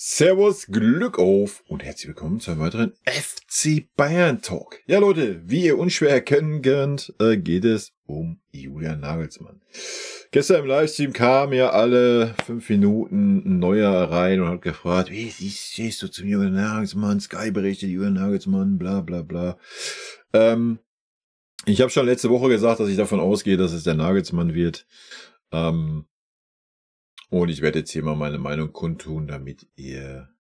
Servus, Glück auf und herzlich willkommen zu einem weiteren FC Bayern Talk. Ja Leute, wie ihr unschwer erkennen könnt, geht es um Julian Nagelsmann. Gestern im Livestream kam ja alle 5 Minuten ein neuer rein und hat gefragt, wie stehst du zum Julian Nagelsmann, Sky berichtet Julian Nagelsmann, bla bla bla. Ich habe schon letzte Woche gesagt, dass ich davon ausgehe, dass es der Nagelsmann wird. Und ich werde jetzt hier mal meine Meinung kundtun, damit ihr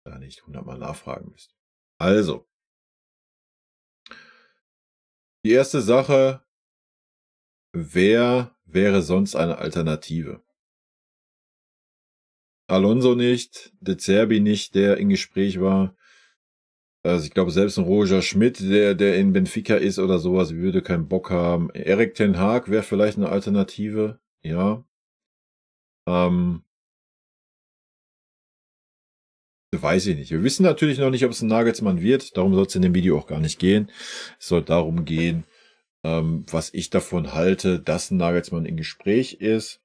da nicht 100-mal nachfragen müsst. Also, die erste Sache, wer wäre sonst eine Alternative? Alonso nicht, De Zerbi nicht, der im Gespräch war. Also ich glaube, selbst ein Roger Schmidt, der in Benfica ist oder sowas, würde keinen Bock haben. Erik ten Hag wäre vielleicht eine Alternative, ja. Weiß ich nicht. Wir wissen natürlich noch nicht, ob es ein Nagelsmann wird. Darum soll es in dem Video auch gar nicht gehen. Es soll darum gehen, was ich davon halte, dass ein Nagelsmann im Gespräch ist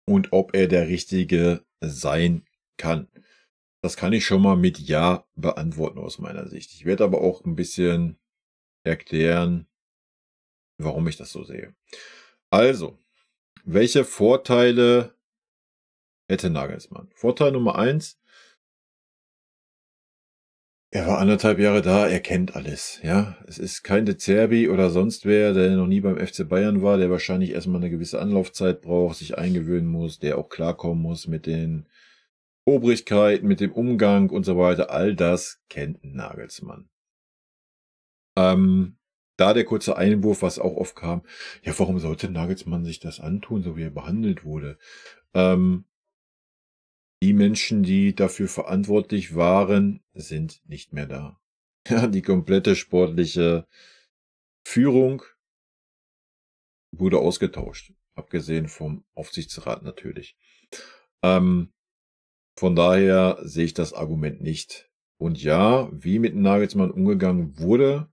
und ob er der Richtige sein kann. Das kann ich schon mal mit Ja beantworten aus meiner Sicht. Ich werde aber auch ein bisschen erklären, warum ich das so sehe. Also, welche Vorteile hätte Nagelsmann? Vorteil Nummer 1. Er war 1,5 Jahre da, er kennt alles, ja. Es ist kein De Zerbi oder sonst wer, der noch nie beim FC Bayern war, der wahrscheinlich erstmal eine gewisse Anlaufzeit braucht, sich eingewöhnen muss, der auch klarkommen muss mit den Obrigkeiten, mit dem Umgang und so weiter. All das kennt ein Nagelsmann. Da der kurze Einwurf, was auch oft kam, ja, warum sollte Nagelsmann sich das antun, so wie er behandelt wurde? Die Menschen, die dafür verantwortlich waren, sind nicht mehr da. Ja, die komplette sportliche Führung wurde ausgetauscht. Abgesehen vom Aufsichtsrat natürlich. Von daher sehe ich das Argument nicht. Und ja, wie mit Nagelsmann umgegangen wurde,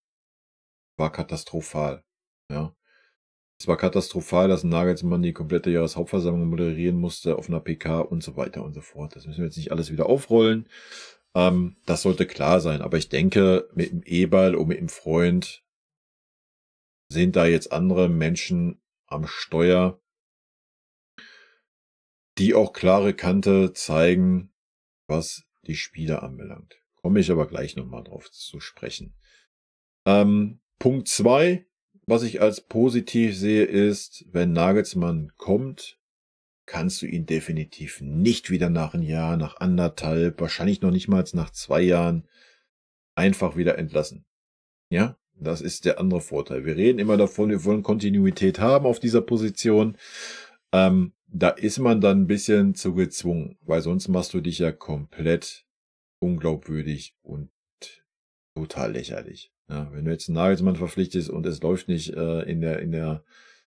war katastrophal. Ja. Es war katastrophal, dass Nagelsmann die komplette Jahreshauptversammlung moderieren musste auf einer PK und so weiter und so fort. Das müssen wir jetzt nicht alles wieder aufrollen. Das sollte klar sein. Aber ich denke, mit dem Eberl und mit dem Freund sind da jetzt andere Menschen am Steuer, die auch klare Kante zeigen, was die Spieler anbelangt. Komme ich aber gleich nochmal drauf zu sprechen. Punkt 2. Was ich als positiv sehe, ist, wenn Nagelsmann kommt, kannst du ihn definitiv nicht wieder nach einem Jahr, nach 1,5, wahrscheinlich noch nicht mal nach 2 Jahren einfach wieder entlassen. Ja, das ist der andere Vorteil. Wir reden immer davon, wir wollen Kontinuität haben auf dieser Position. Da ist man dann ein bisschen zu gezwungen, weil sonst machst du dich ja komplett unglaubwürdig und total lächerlich. Ja, wenn du jetzt einen Nagelsmann verpflichtest und es läuft nicht in der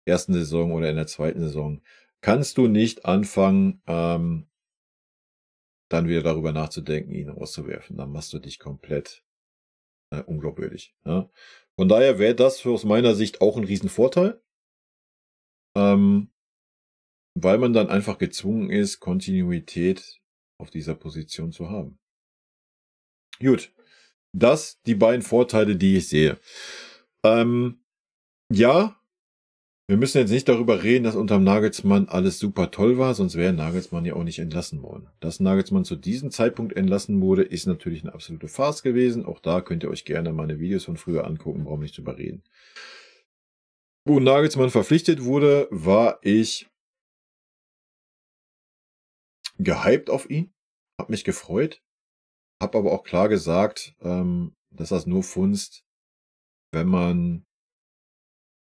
ersten Saison oder in der zweiten Saison, kannst du nicht anfangen, dann wieder darüber nachzudenken, ihn rauszuwerfen. Dann machst du dich komplett unglaubwürdig. Ja. Von daher wäre das aus meiner Sicht auch ein Riesenvorteil, weil man dann einfach gezwungen ist, Kontinuität auf dieser Position zu haben. Gut. Das die beiden Vorteile, die ich sehe. Ja, wir müssen jetzt nicht darüber reden, dass unterm Nagelsmann alles super toll war, sonst wäre Nagelsmann ja auch nicht entlassen worden. Dass Nagelsmann zu diesem Zeitpunkt entlassen wurde, ist natürlich eine absolute Farce gewesen. Auch da könnt ihr euch gerne meine Videos von früher angucken, brauchen wir nicht drüber reden. Wo Nagelsmann verpflichtet wurde, war ich gehypt auf ihn, hab mich gefreut. Hab aber auch klar gesagt, dass das nur funzt, wenn man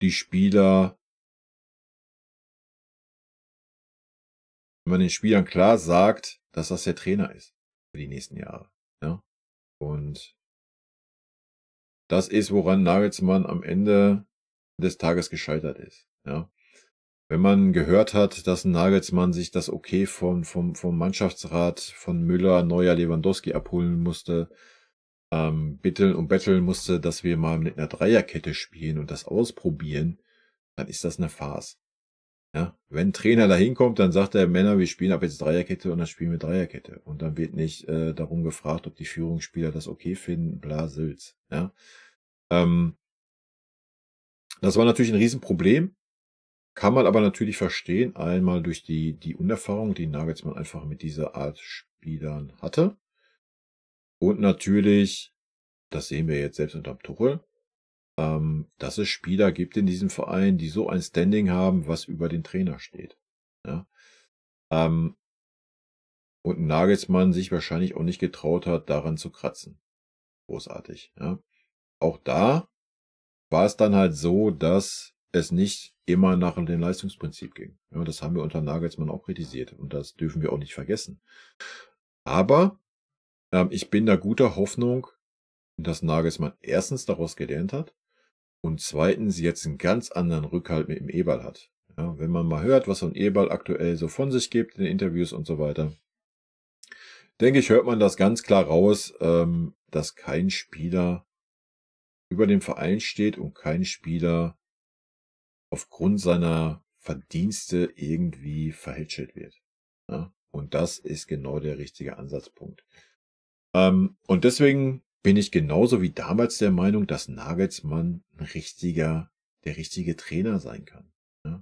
die Spieler, wenn man den Spielern klar sagt, dass das der Trainer ist für die nächsten Jahre. Ja? Und das ist, woran Nagelsmann am Ende des Tages gescheitert ist. Ja? Wenn man gehört hat, dass Nagelsmann sich das Okay vom Mannschaftsrat von Müller, Neuer, Lewandowski abholen musste, bitteln und betteln musste, dass wir mal mit einer Dreierkette spielen und das ausprobieren, dann ist das eine Farce. Ja, wenn ein Trainer da hinkommt, dann sagt er, Männer, wir spielen ab jetzt Dreierkette und dann spielen wir Dreierkette. Und dann wird nicht darum gefragt, ob die Führungsspieler das okay finden, bla Sülz. Ja. Das war natürlich ein Riesenproblem, kann man aber natürlich verstehen, einmal durch die Unerfahrung, die Nagelsmann einfach mit dieser Art Spielern hatte. Und natürlich, das sehen wir jetzt selbst unter Tuchel, dass es Spieler gibt in diesem Verein, die so ein Standing haben, was über den Trainer steht. Ja. Und Nagelsmann sich wahrscheinlich auch nicht getraut hat, daran zu kratzen. Großartig. Ja. Auch da war es dann halt so, dass es nicht immer nach dem Leistungsprinzip ging. Ja, das haben wir unter Nagelsmann auch kritisiert und das dürfen wir auch nicht vergessen. Aber ich bin da guter Hoffnung, dass Nagelsmann erstens daraus gelernt hat und zweitens jetzt einen ganz anderen Rückhalt mit dem Eberl hat. Ja, wenn man mal hört, was so ein Eberl aktuell so von sich gibt in den Interviews und so weiter, denke ich, hört man das ganz klar raus, dass kein Spieler über dem Verein steht und kein Spieler aufgrund seiner Verdienste irgendwie verhätschelt wird. Ja? Und das ist genau der richtige Ansatzpunkt. Und deswegen bin ich genauso wie damals der Meinung, dass Nagelsmann der richtige Trainer sein kann. Ja?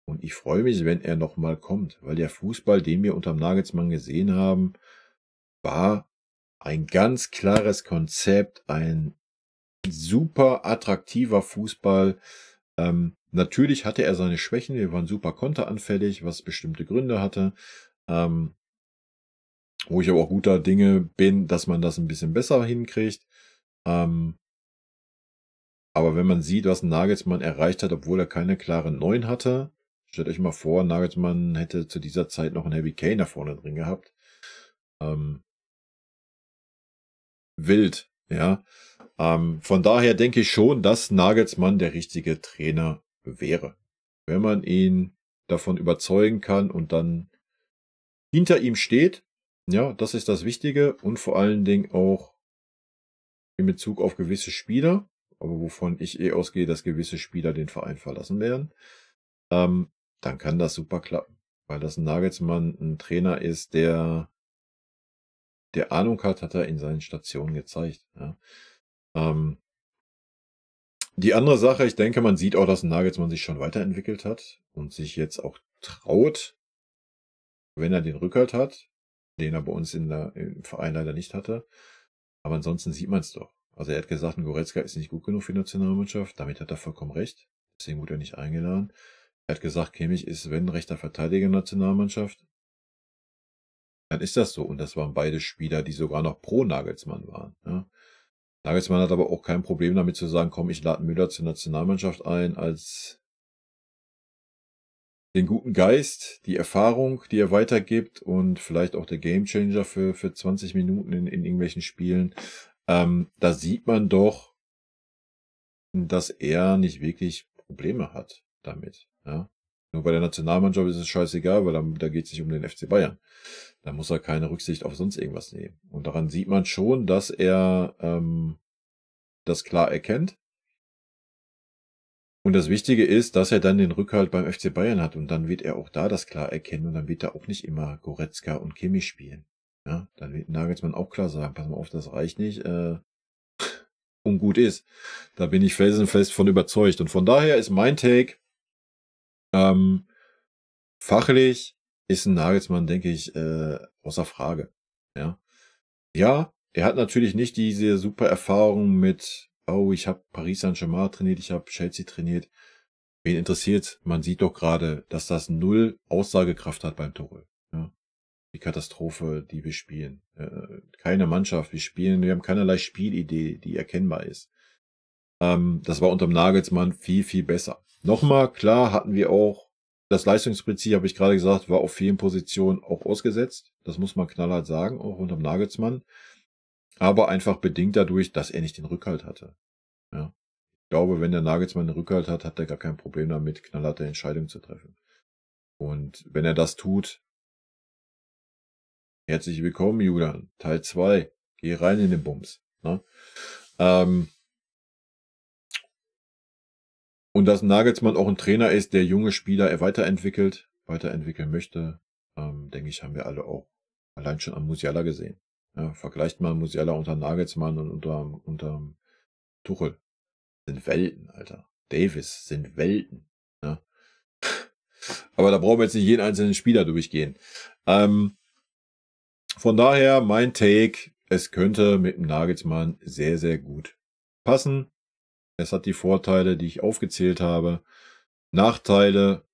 Und ich freue mich, wenn er nochmal kommt, weil der Fußball, den wir unter Nagelsmann gesehen haben, war ein ganz klares Konzept, ein super attraktiver Fußball. Natürlich hatte er seine Schwächen, wir waren super konteranfällig, was bestimmte Gründe hatte. Wo ich aber auch guter Dinge bin, dass man das ein bisschen besser hinkriegt. Aber wenn man sieht, was ein Nagelsmann erreicht hat, obwohl er keine klaren Neun hatte, stellt euch mal vor, Nagelsmann hätte zu dieser Zeit noch einen Harry Kane da vorne drin gehabt. Wild, ja. Von daher denke ich schon, dass Nagelsmann der richtige Trainer wäre. Wenn man ihn davon überzeugen kann und dann hinter ihm steht, ja, das ist das Wichtige und vor allen Dingen auch in Bezug auf gewisse Spieler, aber wovon ich ausgehe, dass gewisse Spieler den Verein verlassen werden, dann kann das super klappen, weil das ein Nagelsmann ein Trainer ist, der Ahnung hat er in seinen Stationen gezeigt. Ja. Die andere Sache, ich denke, man sieht auch, dass Nagelsmann sich schon weiterentwickelt hat und sich jetzt auch traut, wenn er den Rückhalt hat, den er bei uns im Verein leider nicht hatte. Aber ansonsten sieht man es doch. Also er hat gesagt, ein Goretzka ist nicht gut genug für die Nationalmannschaft. Damit hat er vollkommen recht. Deswegen wurde er nicht eingeladen. Er hat gesagt, Kimmich ist, wenn, rechter Verteidiger der Nationalmannschaft. Dann ist das so. Und das waren beide Spieler, die sogar noch pro Nagelsmann waren. Ja. Nagelsmann hat aber auch kein Problem damit zu sagen, komm, ich lade Müller zur Nationalmannschaft ein als den guten Geist, die Erfahrung, die er weitergibt und vielleicht auch der Gamechanger für 20 Minuten in irgendwelchen Spielen. Da sieht man doch, dass er nicht wirklich Probleme hat damit. Ja? Nur bei der Nationalmannschaft ist es scheißegal, weil da geht es nicht um den FC Bayern. Da muss er keine Rücksicht auf sonst irgendwas nehmen. Und daran sieht man schon, dass er das klar erkennt. Und das Wichtige ist, dass er dann den Rückhalt beim FC Bayern hat und dann wird er auch da das klar erkennen und dann wird er auch nicht immer Goretzka und Kimmich spielen. Ja, dann wird Nagelsmann auch klar sagen, pass mal auf, das reicht nicht und gut ist. Da bin ich felsenfest von überzeugt. Und von daher ist mein Take, fachlich ist ein Nagelsmann, denke ich, außer Frage. Ja, er hat natürlich nicht diese super Erfahrung mit, oh, ich habe Paris Saint-Germain trainiert, ich habe Chelsea trainiert. Wen interessiert? Man sieht doch gerade, dass das null Aussagekraft hat beim Tuchel. Ja. Die Katastrophe, die wir spielen. Keine Mannschaft, wir haben keinerlei Spielidee, die erkennbar ist. Das war unterm Nagelsmann viel, viel besser. Nochmal, klar hatten wir auch, das Leistungsprinzip, habe ich gerade gesagt, war auf vielen Positionen auch ausgesetzt. Das muss man knallhart sagen, auch unterm Nagelsmann. Aber einfach bedingt dadurch, dass er nicht den Rückhalt hatte. Ja. Ich glaube, wenn der Nagelsmann einen Rückhalt hat, hat er gar kein Problem damit, knallharte Entscheidungen zu treffen. Und wenn er das tut, herzlich willkommen, Julian. Teil 2. Geh rein in den Bums. Ne? Und dass Nagelsmann auch ein Trainer ist, der junge Spieler weiterentwickeln möchte, denke ich, haben wir alle auch allein schon an Musiala gesehen. Ja, vergleicht mal Musiala unter Nagelsmann und unter Tuchel. Sind Welten, Alter. Davis sind Welten. Ja. Aber da brauchen wir jetzt nicht jeden einzelnen Spieler durchgehen. Von daher mein Take, es könnte mit dem Nagelsmann sehr, sehr gut passen. Es hat die Vorteile, die ich aufgezählt habe. Nachteile,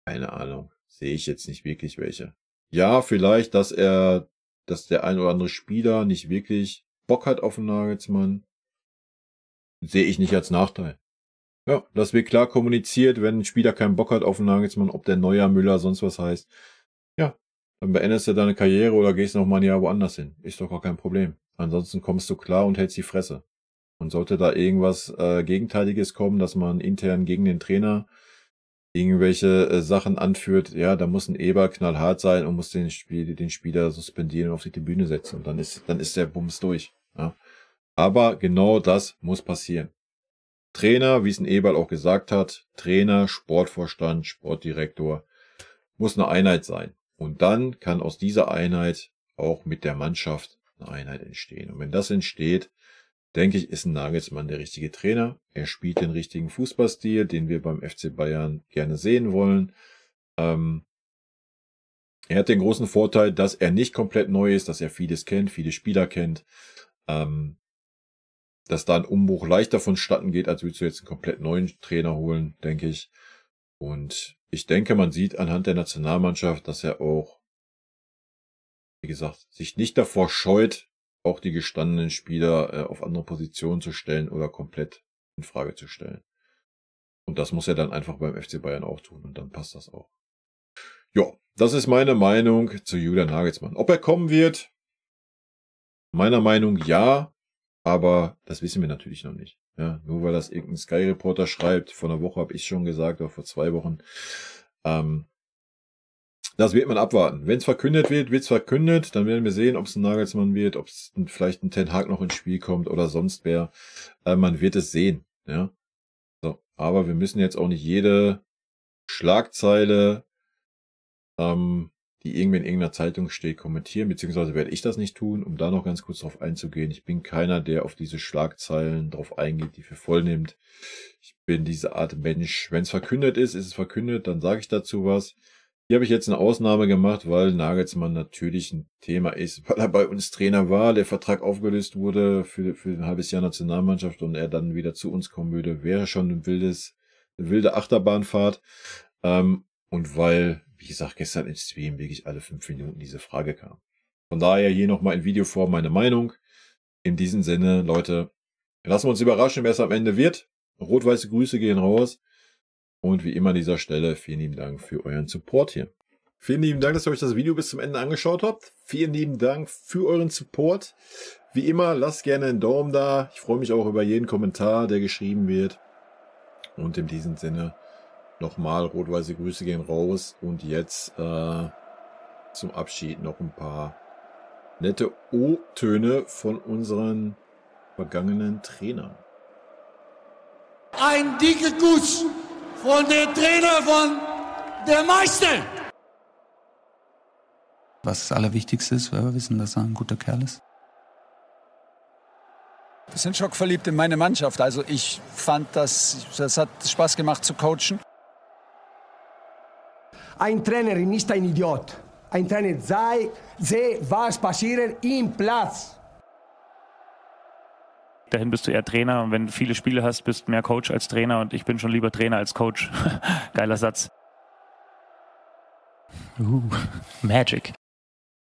keine Ahnung, sehe ich jetzt nicht wirklich welche. Ja, vielleicht, dass der ein oder andere Spieler nicht wirklich Bock hat auf den Nagelsmann, sehe ich nicht als Nachteil. Ja, das wird klar kommuniziert, wenn ein Spieler keinen Bock hat auf den Nagelsmann, ob der Neuer, Müller, sonst was heißt. Ja, dann beendest du deine Karriere oder gehst noch mal ein Jahr woanders hin. Ist doch gar kein Problem. Ansonsten kommst du klar und hältst die Fresse. Und sollte da irgendwas Gegenteiliges kommen, dass man intern gegen den Trainer irgendwelche Sachen anführt, ja, da muss ein Eber knallhart sein und muss den Spieler suspendieren und auf die Tribüne setzen. Und dann ist der Bums durch. Ja. Aber genau das muss passieren. Trainer, wie es ein Eberl auch gesagt hat, Trainer, Sportvorstand, Sportdirektor, muss eine Einheit sein. Und dann kann aus dieser Einheit auch mit der Mannschaft eine Einheit entstehen. Und wenn das entsteht, denke ich, ist ein Nagelsmann der richtige Trainer. Er spielt den richtigen Fußballstil, den wir beim FC Bayern gerne sehen wollen. Er hat den großen Vorteil, dass er nicht komplett neu ist, dass er vieles kennt, viele Spieler kennt. Dass da ein Umbruch leichter vonstatten geht, als würdest du jetzt einen komplett neuen Trainer holen, denke ich. Und ich denke, man sieht anhand der Nationalmannschaft, dass er auch, wie gesagt, sich nicht davor scheut, auch die gestandenen Spieler auf andere Positionen zu stellen oder komplett in Frage zu stellen. Und das muss er dann einfach beim FC Bayern auch tun und dann passt das auch. Ja, das ist meine Meinung zu Julian Nagelsmann. Ob er kommen wird? Meiner Meinung ja, aber das wissen wir natürlich noch nicht. Ja, nur weil das irgendein Sky-Reporter schreibt, vor einer Woche habe ich schon gesagt, oder vor 2 Wochen, das wird man abwarten. Wenn es verkündet wird, wird es verkündet. Dann werden wir sehen, ob es ein Nagelsmann wird, ob es vielleicht ein Ten Hag noch ins Spiel kommt oder sonst wer. Man wird es sehen. Ja. So, aber wir müssen jetzt auch nicht jede Schlagzeile, die irgendwie in irgendeiner Zeitung steht, kommentieren, beziehungsweise werde ich das nicht tun, um da noch ganz kurz drauf einzugehen. Ich bin keiner, der auf diese Schlagzeilen drauf eingeht, die für voll nimmt. Ich bin diese Art Mensch. Wenn es verkündet ist, ist es verkündet, dann sage ich dazu was. Hier habe ich jetzt eine Ausnahme gemacht, weil Nagelsmann natürlich ein Thema ist, weil er bei uns Trainer war, der Vertrag aufgelöst wurde für ein halbes Jahr Nationalmannschaft und er dann wieder zu uns kommen würde, wäre schon eine wilde Achterbahnfahrt. Und weil, wie gesagt, gestern im Stream wirklich alle 5 Minuten diese Frage kam. Von daher hier nochmal in Videoform meine Meinung. In diesem Sinne, Leute, lassen wir uns überraschen, wer es am Ende wird. Rot-weiße Grüße gehen raus. Und wie immer an dieser Stelle, vielen lieben Dank für euren Support hier. Vielen lieben Dank, dass ihr euch das Video bis zum Ende angeschaut habt. Vielen lieben Dank für euren Support. Wie immer, lasst gerne einen Daumen da. Ich freue mich auch über jeden Kommentar, der geschrieben wird. Und in diesem Sinne nochmal rot-weiße Grüße gehen raus. Und jetzt zum Abschied noch ein paar nette O-Töne von unseren vergangenen Trainern. Ein dicker Kuss von der Trainer von der Meister. Was das Allerwichtigste ist, weil wir wissen, dass er ein guter Kerl ist. Wir sind schockverliebt in meine Mannschaft. Also ich fand, das hat Spaß gemacht zu coachen. Ein Trainer ist nicht ein Idiot. Ein Trainer sehe, was passiert im Platz. Dahin bist du eher Trainer und wenn du viele Spiele hast, bist du mehr Coach als Trainer und ich bin schon lieber Trainer als Coach. Geiler Satz. Magic.